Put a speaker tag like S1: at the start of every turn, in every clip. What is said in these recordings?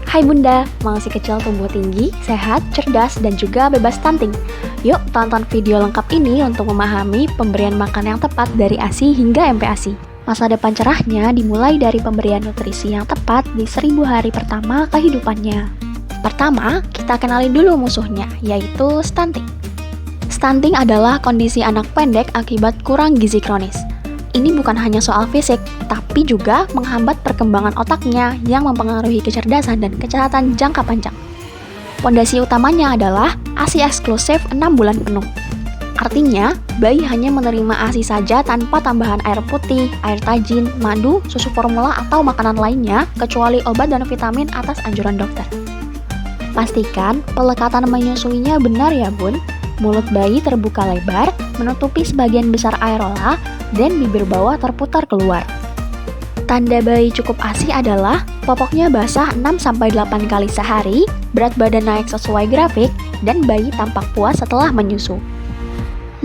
S1: Hai Bunda, mau si kecil tumbuh tinggi, sehat, cerdas, dan juga bebas stunting. Yuk tonton video lengkap ini untuk memahami pemberian makan yang tepat dari ASI hingga MPASI. Masa depan cerahnya dimulai dari pemberian nutrisi yang tepat di 1000 hari pertama kehidupannya. Pertama, kita kenalin dulu musuhnya, yaitu stunting. Stunting adalah kondisi anak pendek akibat kurang gizi kronis. Ini bukan hanya soal fisik, tapi juga menghambat perkembangan otaknya yang mempengaruhi kecerdasan dan kesehatan jangka panjang. Pondasi utamanya adalah ASI eksklusif 6 bulan penuh. Artinya, bayi hanya menerima ASI saja tanpa tambahan air putih, air tajin, madu, susu formula, atau makanan lainnya, kecuali obat dan vitamin atas anjuran dokter. Pastikan pelekatan menyusuinya benar ya bun. Mulut bayi terbuka lebar, menutupi sebagian besar areola, dan bibir bawah terputar keluar. Tanda bayi cukup ASI adalah popoknya basah 6-8 kali sehari, berat badan naik sesuai grafik, dan bayi tampak puas setelah menyusu.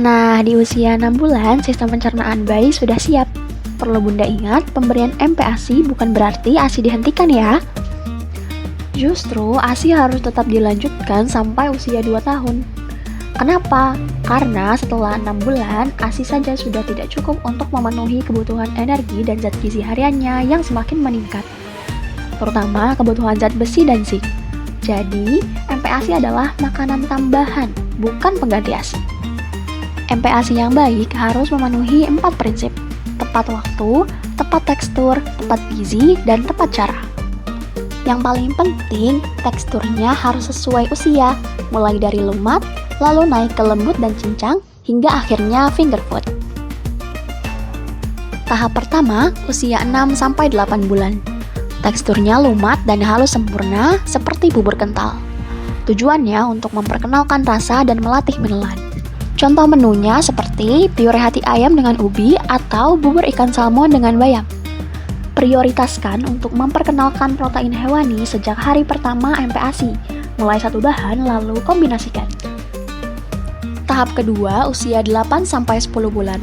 S1: Nah, di usia 6 bulan, sistem pencernaan bayi sudah siap. Perlu Bunda ingat, pemberian MPASI bukan berarti ASI dihentikan ya. Justru, ASI harus tetap dilanjutkan sampai usia 2 tahun. Kenapa? Karena setelah 6 bulan, ASI saja sudah tidak cukup untuk memenuhi kebutuhan energi dan zat gizi hariannya yang semakin meningkat, terutama kebutuhan zat besi dan zinc. Jadi, MPASI adalah makanan tambahan, bukan pengganti ASI. MPASI yang baik harus memenuhi 4 prinsip: tepat waktu, tepat tekstur, tepat gizi, dan tepat cara. Yang paling penting, teksturnya harus sesuai usia, mulai dari lumat, lalu naik ke lembut dan cincang, hingga akhirnya finger food. Tahap pertama, usia 6-8 bulan. Teksturnya lumat dan halus sempurna, seperti bubur kental. Tujuannya untuk memperkenalkan rasa dan melatih menelan. Contoh menunya seperti pure hati ayam dengan ubi atau bubur ikan salmon dengan bayam. Prioritaskan untuk memperkenalkan protein hewani sejak hari pertama MPASI, mulai satu bahan lalu kombinasikan. Tahap kedua, usia 8-10 bulan.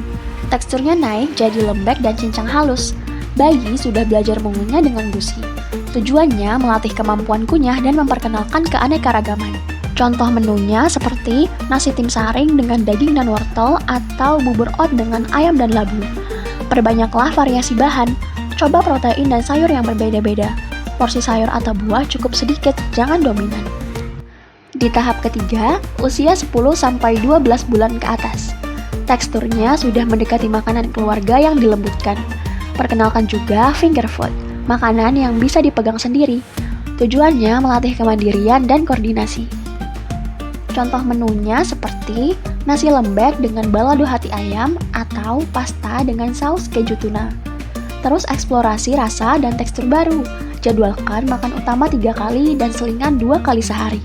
S1: Teksturnya naik jadi lembek dan cincang halus. Bayi sudah belajar mengunyah dengan gusi. Tujuannya melatih kemampuan kunyah dan memperkenalkan keanekaragaman. Contoh menunya seperti nasi tim saring dengan daging dan wortel atau bubur oat dengan ayam dan labu. Perbanyaklah variasi bahan. Coba protein dan sayur yang berbeda-beda. Porsi sayur atau buah cukup sedikit, jangan dominan. Di tahap ketiga, usia 10-12 bulan ke atas. Teksturnya sudah mendekati makanan keluarga yang dilembutkan. Perkenalkan juga finger food, makanan yang bisa dipegang sendiri. Tujuannya melatih kemandirian dan koordinasi. Contoh menunya seperti nasi lembek dengan balado hati ayam atau pasta dengan saus keju tuna. Terus eksplorasi rasa dan tekstur baru. Jadwalkan makan utama 3 kali dan selingan 2 kali sehari.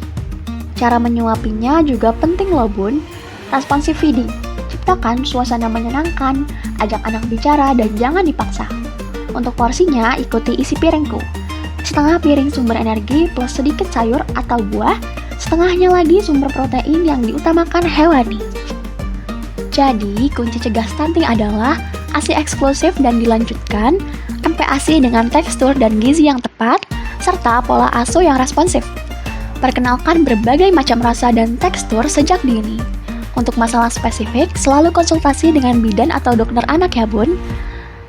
S1: Cara menyuapinya juga penting loh bun. Responsive feeding. Ciptakan suasana menyenangkan, ajak anak bicara dan jangan dipaksa. Untuk porsinya, ikuti isi piringku. Setengah piring sumber energi plus sedikit sayur atau buah, setengahnya lagi sumber protein yang diutamakan hewani. Jadi, kunci cegah stunting adalah ASI eksklusif dan dilanjutkan, MPASI dengan tekstur dan gizi yang tepat, serta pola asuh yang responsif. Perkenalkan berbagai macam rasa dan tekstur sejak dini. Untuk masalah spesifik, selalu konsultasi dengan bidan atau dokter anak ya bun.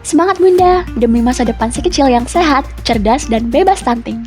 S1: Semangat Bunda, demi masa depan si kecil yang sehat, cerdas, dan bebas stunting.